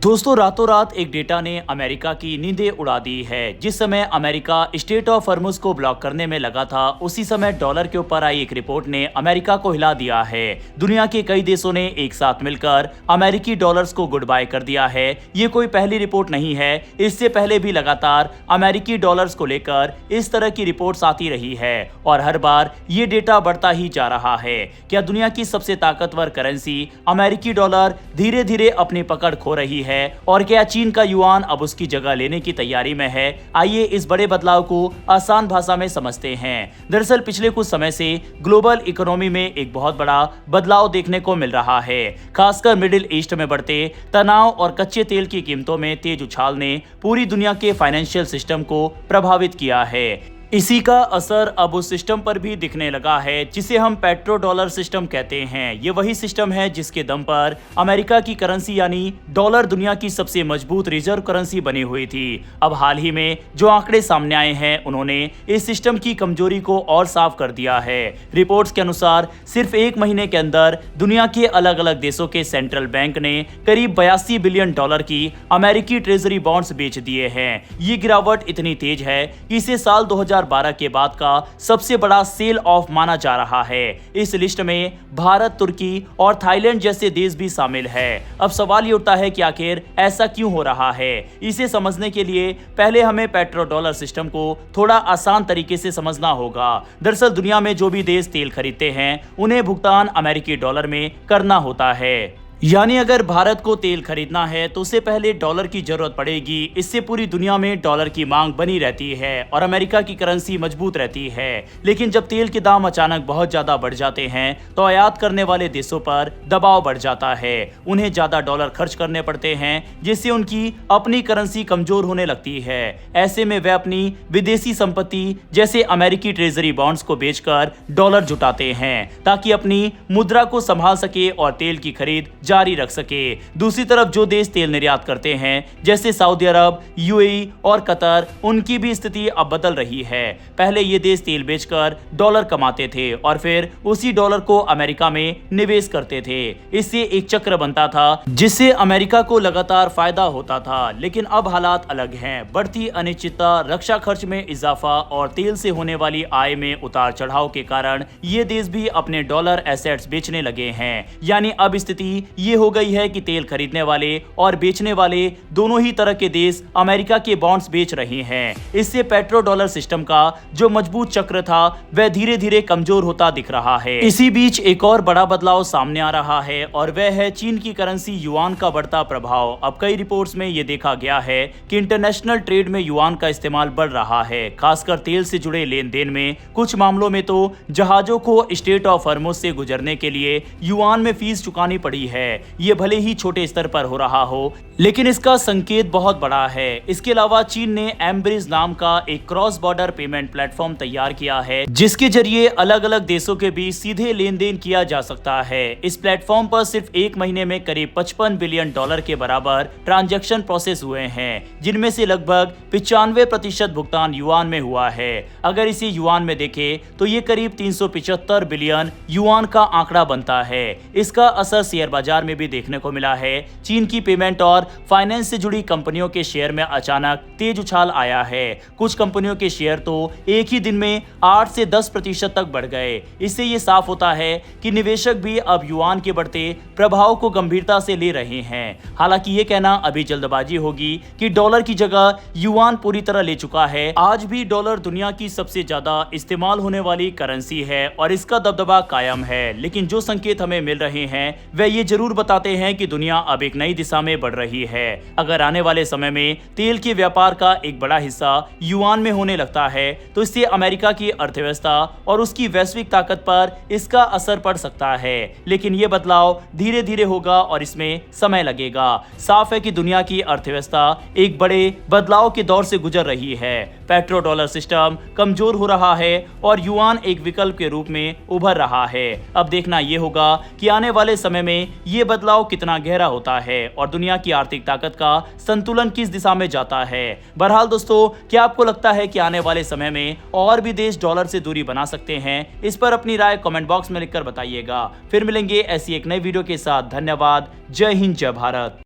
दोस्तों रातों रात एक डेटा ने अमेरिका की नींदें उड़ा दी है। जिस समय अमेरिका स्टेट ऑफ हॉर्मुज को ब्लॉक करने में लगा था, उसी समय डॉलर के ऊपर आई एक रिपोर्ट ने अमेरिका को हिला दिया है। दुनिया के कई देशों ने एक साथ मिलकर अमेरिकी डॉलर्स को गुड बाय कर दिया है। ये कोई पहली रिपोर्ट नहीं है, इससे पहले भी लगातार अमेरिकी डॉलर्स को लेकर इस तरह की रिपोर्ट्स आती रही है और हर बार ये डेटा बढ़ता ही जा रहा है। क्या दुनिया की सबसे ताकतवर करेंसी अमेरिकी डॉलर धीरे धीरे अपनी पकड़ खो रही है और क्या चीन का युआन अब उसकी जगह लेने की तैयारी में है? आइए इस बड़े बदलाव को आसान भाषा में समझते हैं। दरअसल पिछले कुछ समय से ग्लोबल इकोनॉमी में एक बहुत बड़ा बदलाव देखने को मिल रहा है। खासकर मिडिल ईस्ट में बढ़ते तनाव और कच्चे तेल की कीमतों में तेज उछाल ने पूरी दुनिया के फाइनेंशियल सिस्टम को प्रभावित किया है। इसी का असर अब उस सिस्टम पर भी दिखने लगा है जिसे हम पेट्रो डॉलर सिस्टम कहते हैं। ये वही सिस्टम है जिसके दम पर अमेरिका की करेंसी यानी डॉलर दुनिया की सबसे मजबूत रिजर्व करेंसी बनी हुई थी। अब हाल ही में जो आंकड़े सामने आए हैं उन्होंने इस सिस्टम की कमजोरी को और साफ कर दिया है। रिपोर्ट्स के अनुसार सिर्फ एक महीने के अंदर दुनिया के अलग अलग देशों के सेंट्रल बैंक ने करीब 82 बिलियन डॉलर की अमेरिकी ट्रेजरी बॉन्ड्स बेच दिए हैं। ये गिरावट इतनी तेज है कि इसे साल 2012 के बाद का सबसे बड़ा सेल ऑफ माना जा रहा है। इस लिस्ट में भारत, तुर्की और थाईलैंड जैसे देश भी शामिल है। अब सवाल ये उठता है कि आखिर ऐसा क्यों हो रहा है। इसे समझने के लिए पहले हमें पेट्रो डॉलर सिस्टम को थोड़ा आसान तरीके से समझना होगा। दरअसल दुनिया में जो भी देश तेल खरीदते हैं उन्हें भुगतान अमेरिकी डॉलर में करना होता है। यानी अगर भारत को तेल खरीदना है तो उससे पहले डॉलर की जरूरत पड़ेगी। इससे पूरी दुनिया में डॉलर की मांग बनी रहती है और अमेरिका की करेंसी मजबूत रहती है। लेकिन जब तेल के दाम अचानक बहुत ज्यादा बढ़ जाते हैं तो आयात करने वाले देशों पर दबाव बढ़ जाता है। उन्हें ज्यादा डॉलर खर्च करने पड़ते हैं जिससे उनकी अपनी करेंसी कमजोर होने लगती है। ऐसे में वे अपनी विदेशी संपत्ति जैसे अमेरिकी ट्रेजरी बॉन्ड्स को बेचकर डॉलर जुटाते हैं ताकि अपनी मुद्रा को संभाल सके और तेल की खरीद जारी रख सके। दूसरी तरफ जो देश तेल निर्यात करते हैं जैसे सऊदी अरब, यूएई और कतर, उनकी भी स्थिति अब बदल रही है। पहले ये देश तेल बेचकर डॉलर कमाते थे और फिर उसी डॉलर को अमेरिका में निवेश करते थे। इससे एक चक्र बनता था जिससे अमेरिका को लगातार फायदा होता था। लेकिन अब हालात अलग हैं। बढ़ती अनिश्चितता, रक्षा खर्च में इजाफा और तेल से होने वाली आय में उतार चढ़ाव के कारण ये देश भी अपने डॉलर एसेट्स बेचने लगे हैं। यानी अब स्थिति ये हो गई है कि तेल खरीदने वाले और बेचने वाले दोनों ही तरह के देश अमेरिका के बॉन्ड्स बेच रहे हैं। इससे पेट्रो डॉलर सिस्टम का जो मजबूत चक्र था वह धीरे धीरे कमजोर होता दिख रहा है। इसी बीच एक और बड़ा बदलाव सामने आ रहा है और वह है चीन की करेंसी युआन का बढ़ता प्रभाव। अब कई रिपोर्ट्स में यह देखा गया है कि इंटरनेशनल ट्रेड में युआन का इस्तेमाल बढ़ रहा है, खासकर तेल से जुड़े लेन देन में। कुछ मामलों में तो जहाजों को स्टेट ऑफ हॉर्मुज से गुजरने के लिए युआन में फीस चुकानी पड़ी है। ये भले ही छोटे स्तर पर हो रहा हो लेकिन इसका संकेत बहुत बड़ा है। इसके अलावा चीन ने एमब्रिज नाम का एक क्रॉस बॉर्डर पेमेंट प्लेटफॉर्म तैयार किया है जिसके जरिए अलग अलग देशों के बीच सीधे लेन देन किया जा सकता है। इस प्लेटफॉर्म पर सिर्फ एक महीने में करीब 55 बिलियन डॉलर के बराबर ट्रांजैक्शन प्रोसेस हुए हैं, जिनमें से लगभग 95% भुगतान युआन में हुआ है। अगर इसे युआन में देखें तो ये करीब 375 बिलियन युआन का आंकड़ा बनता है। इसका असर शेयर बाजार में भी देखने को मिला है। चीन की पेमेंट और फाइनेंस से जुड़ी कंपनियों के शेयर में अचानक तेज उछाल आया है। कुछ कंपनियों के शेयर तो एक ही दिन में 8 से 10% तक बढ़ गए। इससे ये साफ होता है कि निवेशक भी अब युआन के बढ़ते प्रभाव को गंभीरता से ले रहे हैं। हालांकि ये कहना अभी जल्दबाजी होगी कि डॉलर की जगह युआन पूरी तरह ले चुका है। आज भी डॉलर दुनिया की सबसे ज्यादा इस्तेमाल होने वाली करेंसी है और इसका दबदबा कायम है। लेकिन जो संकेत हमें मिल रहे हैं वह ये जरूर बताते हैं कि दुनिया अब एक नई दिशा में बढ़ रही है। अगर आने वाले समय में तेल के व्यापार का एक बड़ा हिस्सा युआन में होने लगता है तो इससे अमेरिका की अर्थव्यवस्था और उसकी वैश्विक ताकत पर इसका असर पड़ सकता है। लेकिन यह बदलाव धीरे धीरे होगा और इसमें समय लगेगा। साफ है कि दुनिया की अर्थव्यवस्था एक बड़े बदलाव के दौर से गुजर रही है। पेट्रो डॉलर सिस्टम कमजोर हो रहा है और युआन एक विकल्प के रूप में उभर रहा है। अब देखना यह होगा कि आने वाले समय में यह बदलाव कितना गहरा होता है और दुनिया की आर्थिक ताकत का संतुलन किस दिशा में जाता है। बहरहाल दोस्तों, क्या आपको लगता है कि आने वाले समय में और भी देश डॉलर से दूरी बना सकते हैं? इस पर अपनी राय कमेंट बॉक्स में लिखकर बताइएगा। फिर मिलेंगे ऐसी एक नई वीडियो के साथ। धन्यवाद। जय हिंद, जय भारत।